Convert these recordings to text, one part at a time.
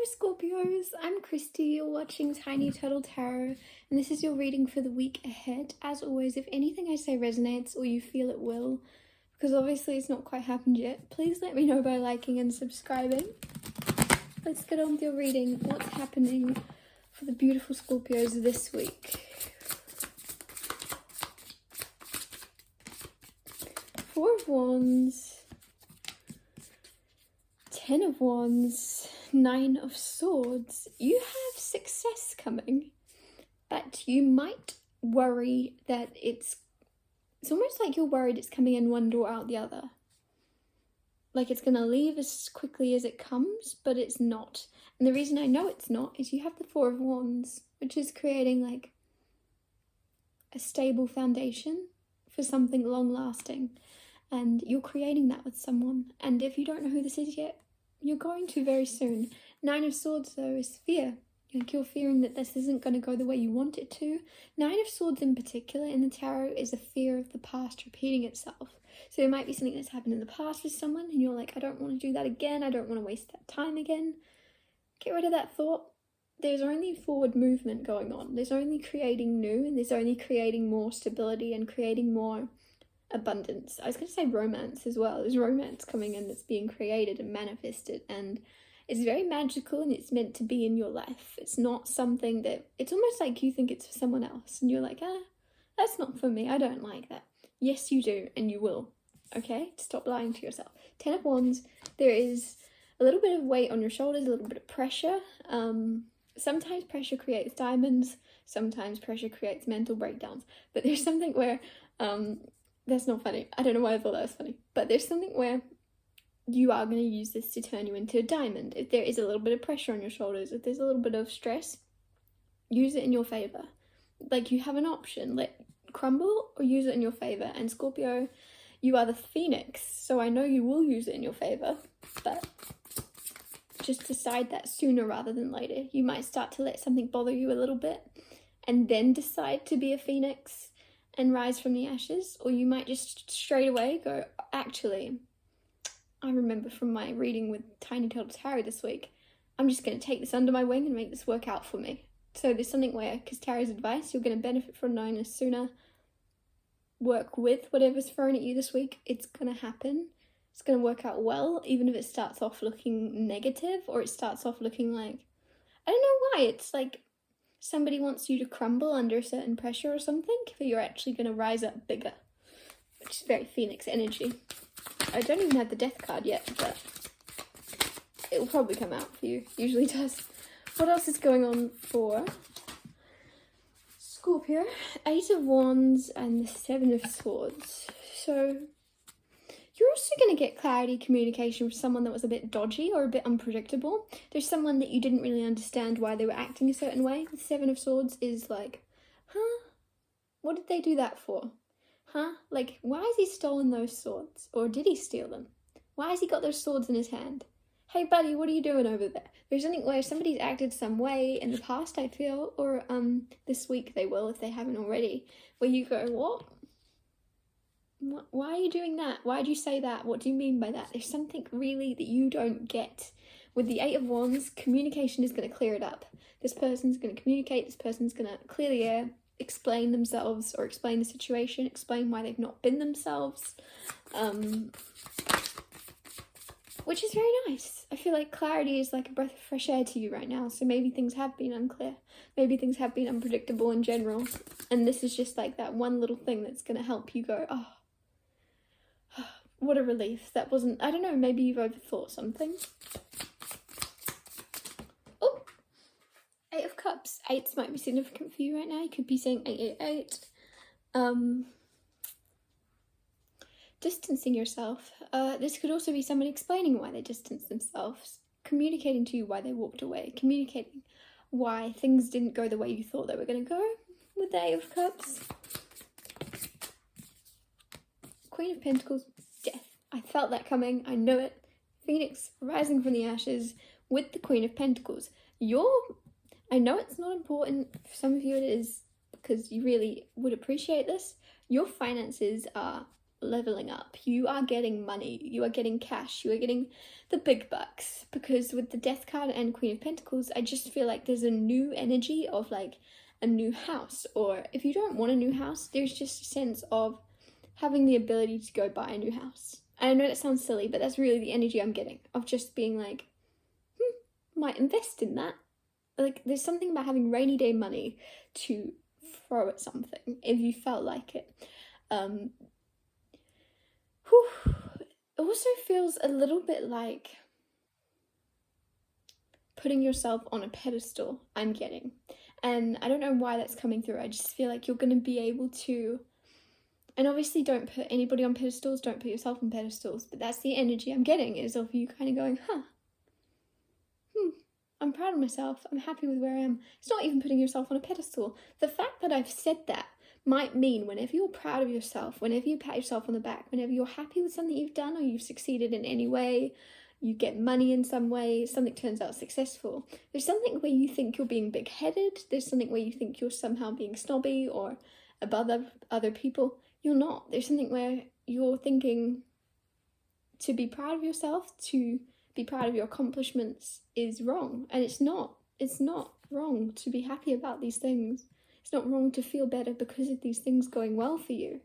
Scorpios, I'm Christy, you're watching Tiny Turtle Tarot, and this is your reading for the week ahead. As always, if anything I say resonates or you feel it will, because obviously it's not quite happened yet, please let me know by liking and subscribing. Let's get on with your reading. What's happening for the beautiful Scorpios this week? Four of Wands, Ten of Wands, Nine of Swords. You have success coming, but you might worry that it's almost like you're worried it's coming in one door out the other. Like it's gonna leave as quickly as it comes, but it's not. And the reason I know it's not is you have the Four of Wands, which is creating like a stable foundation for something long lasting. And you're creating that with someone. And if you don't know who this is yet, you're going to very soon. Nine of Swords, though, is fear. Like you're fearing that this isn't going to go the way you want it to. Nine of Swords in particular in the tarot is a fear of the past repeating itself. So there might be something that's happened in the past with someone and you're like, I don't want to do that again. I don't want to waste that time again. Get rid of that thought. There's only forward movement going on. There's only creating new, and there's only creating more stability and creating more abundance. I was going to say romance as well. There's romance coming in that's being created and manifested, and it's very magical and it's meant to be in your life. It's not something that, it's almost like you think it's for someone else and you're like, that's not for me. I don't like that. Yes, you do, and you will. Okay? Stop lying to yourself. Ten of Wands, there is a little bit of weight on your shoulders, a little bit of pressure. Sometimes pressure creates diamonds, sometimes pressure creates mental breakdowns, but there's something where, that's not funny. I don't know why I thought that was funny. But there's something where you are going to use this to turn you into a diamond. If there is a little bit of pressure on your shoulders, if there's a little bit of stress, use it in your favour. Like you have an option. Let crumble or use it in your favour. And Scorpio, you are the phoenix. So I know you will use it in your favour. But just decide that sooner rather than later. You might start to let something bother you a little bit and then decide to be a phoenix and rise from the ashes, or you might just straight away go, actually, I remember from my reading with Tiny Turtle Tarot this week, I'm just going to take this under my wing and make this work out for me. So there's something where, because Tarot's advice, you're going to benefit from knowing this sooner. Work with whatever's thrown at you this week. It's going to happen. It's going to work out well, even if it starts off looking negative, or it starts off looking like, I don't know why, it's like somebody wants you to crumble under a certain pressure or something, but you're actually going to rise up bigger, which is very Phoenix energy. I don't even have the Death card yet, but it will probably come out for you. Usually does. What else is going on for Scorpio? Eight of Wands and the Seven of Swords. So you're also going to get clarity communication with someone that was a bit dodgy or a bit unpredictable. There's someone that you didn't really understand why they were acting a certain way. The Seven of Swords is like, what did they do that for? Like, why has he stolen those swords? Or did he steal them? Why has he got those swords in his hand? Hey buddy, what are you doing over there? There's something where somebody's acted some way in the past, I feel, or this week they will if they haven't already, where you go, what? Why are you doing that? Why did you say that? What do you mean by that? There's something really that you don't get. With the Eight of Wands, communication is going to clear it up. This person's going to communicate, this person's going to clear the air, explain themselves or explain the situation, explain why they've not been themselves, which is very nice. I feel like clarity is like a breath of fresh air to you right now, so maybe things have been unclear. Maybe things have been unpredictable in general, and this is just like that one little thing that's going to help you go, oh, what a relief. That wasn't, I don't know, maybe you've overthought something. Oh, Eight of Cups. Eights might be significant for you right now. You could be saying 888. Distancing yourself. This could also be somebody explaining why they distanced themselves, communicating to you why they walked away, communicating why things didn't go the way you thought they were going to go with the Eight of Cups. Queen of Pentacles. Death. I felt that coming. I know it. Phoenix rising from the ashes with the Queen of Pentacles. I know it's not important. For some of you it is, because you really would appreciate this. Your finances are leveling up. You are getting money, you are getting cash, you are getting the big bucks, because with the Death card and Queen of Pentacles, I just feel like there's a new energy of like a new house, or if you don't want a new house, there's just a sense of having the ability to go buy a new house. And I know that sounds silly, but that's really the energy I'm getting, of just being like, might invest in that. Like, there's something about having rainy day money to throw at something if you felt like it. It also feels a little bit like putting yourself on a pedestal, I'm getting. And I don't know why that's coming through. I just feel like you're going to be able to, and obviously don't put anybody on pedestals, don't put yourself on pedestals, but that's the energy I'm getting, is of you kind of going, I'm proud of myself, I'm happy with where I am. It's not even putting yourself on a pedestal. The fact that I've said that might mean whenever you're proud of yourself, whenever you pat yourself on the back, whenever you're happy with something you've done or you've succeeded in any way, you get money in some way, something turns out successful, there's something where you think you're being big-headed, there's something where you think you're somehow being snobby or above other people. You're not. There's something where you're thinking to be proud of yourself, to be proud of your accomplishments is wrong. And it's not. It's not wrong to be happy about these things. It's not wrong to feel better because of these things going well for you.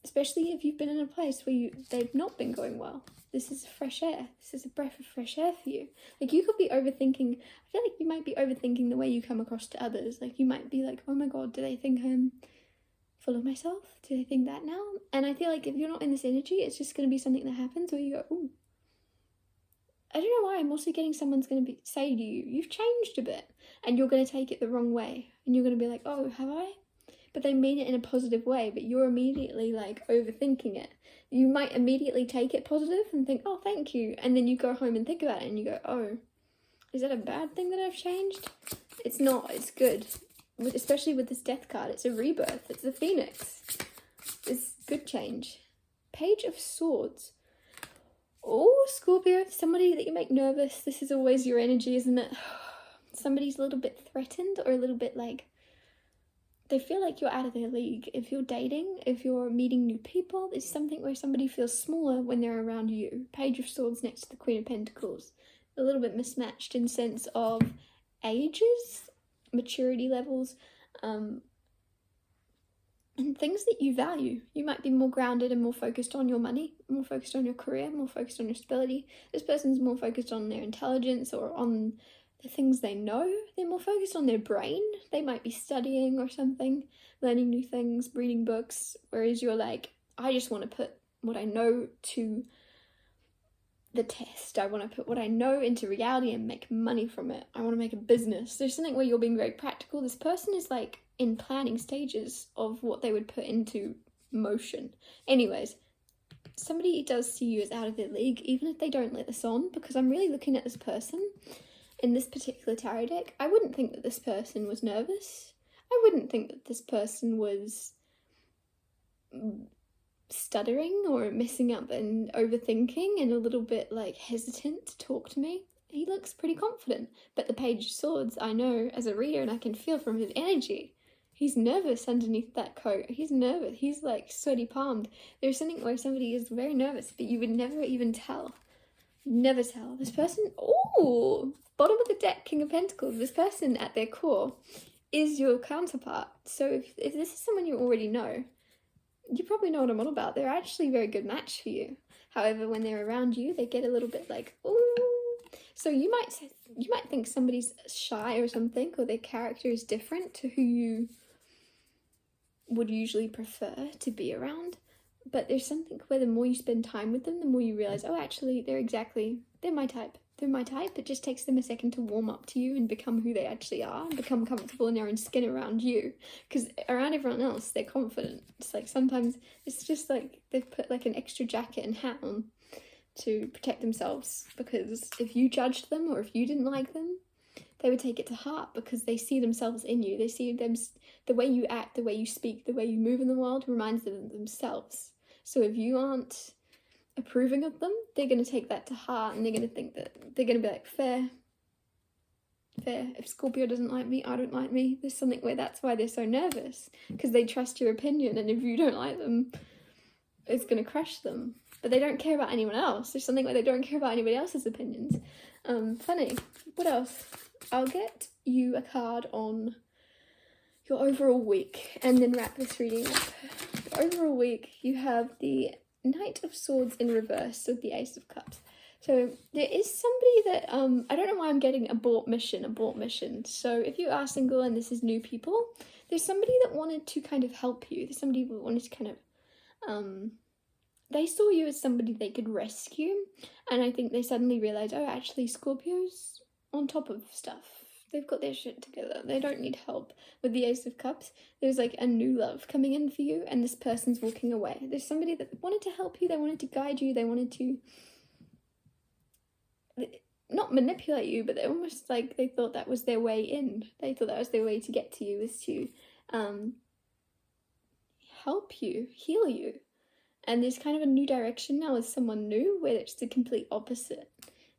Especially if you've been in a place where they've not been going well. This is fresh air. This is a breath of fresh air for you. Like, you could be overthinking. I feel like you might be overthinking the way you come across to others. Like, you might be like, oh my God, do they think I'm full of myself? Do they think that now? And I feel like if you're not in this energy, it's just going to be something that happens where you go, ooh. I don't know why, I'm also getting someone's going to say to you, you've changed a bit, and you're going to take it the wrong way. And you're going to be like, oh, have I? But they mean it in a positive way, but you're immediately like overthinking it. You might immediately take it positive and think, oh, thank you. And then you go home and think about it and you go, oh, is that a bad thing that I've changed? It's not, it's good. Especially with this Death card, it's a rebirth, it's a phoenix. It's good change. Page of Swords. Oh, Scorpio, somebody that you make nervous. This is always your energy, isn't it? Somebody's a little bit threatened, or a little bit like, they feel like you're out of their league. If you're dating, if you're meeting new people, there's something where somebody feels smaller when they're around you. Page of Swords next to the Queen of Pentacles. A little bit mismatched in sense of ages, maturity levels, and things that you value. You might be more grounded and more focused on your money, more focused on your career, more focused on your stability. This person's more focused on their intelligence or on the things they know. They're more focused on their brain. They might be studying or something, learning new things, reading books, whereas you're like, I just want to put what I know to the test. I want to put what I know into reality and make money from it. I want to make a business. There's something where you're being very practical. This person is like in planning stages of what they would put into motion. Anyways, somebody does see you as out of their league, even if they don't let this on, because I'm really looking at this person in this particular tarot deck. I wouldn't think that this person was nervous. I wouldn't think that this person was stuttering or messing up and overthinking and a little bit like hesitant to talk to me. He looks pretty confident, but the Page of Swords, I know as a reader, and I can feel from his energy, he's nervous underneath that coat. He's nervous. He's like sweaty palmed. There's something where somebody is very nervous, but you would never even tell. Never tell. This person, oh, bottom of the deck, King of Pentacles. This person at their core is your counterpart. So if this is someone you already know, you probably know what I'm on about. They're actually a very good match for you. However, when they're around you, they get a little bit like, ooh. So you might think somebody's shy or something, or their character is different to who you would usually prefer to be around. But there's something where the more you spend time with them, the more you realize, oh, actually, they're my type. They're my type. It just takes them a second to warm up to you and become who they actually are, and become comfortable in their own skin around you. Because around everyone else, they're confident. It's like sometimes it's just like they've put like an extra jacket and hat on to protect themselves. Because if you judged them or if you didn't like them, they would take it to heart because they see themselves in you. They see them, the way you act, the way you speak, the way you move in the world reminds them of themselves. So if you aren't approving of them, they're going to take that to heart, and they're going to think that they're going to be like, fair. If Scorpio doesn't like me, I don't like me. There's something where that's why they're so nervous, because they trust your opinion, and if you don't like them, is going to crush them. But they don't care about anyone else. There's something where they don't care about anybody else's opinions. Funny. What else? I'll get you a card on your overall week and then wrap this reading up. The overall week, you have the Knight of Swords in reverse with the Ace of Cups. So there is somebody that, I don't know why I'm getting abort mission. So if you are single and this is new people, there's somebody that wanted to kind of help you. There's somebody that wanted to kind of, they saw you as somebody they could rescue. And I think they suddenly realized, oh, actually Scorpio's on top of stuff. They've got their shit together. They don't need help. With the Ace of Cups, there's like a new love coming in for you and this person's walking away. There's somebody that wanted to help you. They wanted to guide you. They wanted to not manipulate you, but they almost like they thought that was their way in. They thought that was their way to get to you, was to help you, heal you. And there's kind of a new direction now with someone new where it's the complete opposite,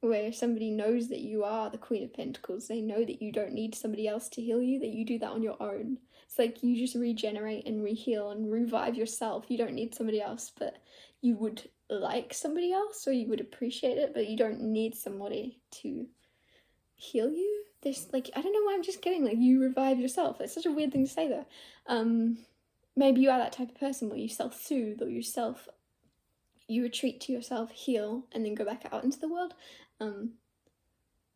where somebody knows that you are the Queen of Pentacles. They know that you don't need somebody else to heal you, that you do that on your own. It's like you just regenerate and reheal and revive yourself. You don't need somebody else, but you would like somebody else, or you would appreciate it, but you don't need somebody to heal you. There's like, I don't know why I'm just getting like you revive yourself. It's such a weird thing to say though. Maybe you are that type of person where you self-soothe, or you retreat to yourself, heal, and then go back out into the world.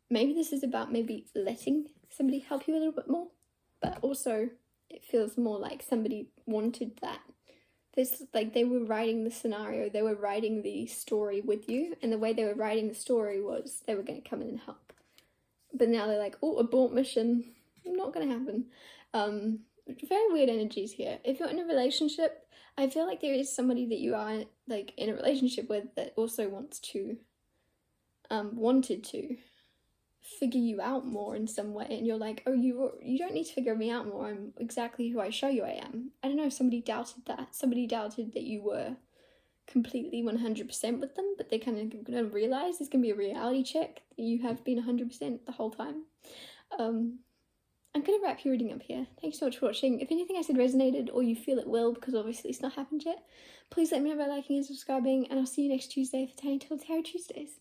Maybe this is about maybe letting somebody help you a little bit more, but also it feels more like somebody wanted that. This, like, they were writing the scenario, they were writing the story with you, and the way they were writing the story was they were going to come in and help. But now they're like, oh, abort mission, not going to happen. Very weird energies here. If you're in a relationship, I feel like there is somebody that you are like in a relationship with that also wanted to figure you out more in some way, and you're like, oh, you don't need to figure me out more, I'm exactly who I show you I am. I don't know if somebody doubted that. Somebody doubted that you were completely 100% with them, but they kind of gonna realize there's gonna be a reality check that you have been 100% the whole time. I'm going to wrap your reading up here. Thanks so much for watching. If anything I said resonated, or you feel it will, because obviously it's not happened yet, please let me know by liking and subscribing, and I'll see you next Tuesday for Tiny Tales Tarot Tuesdays.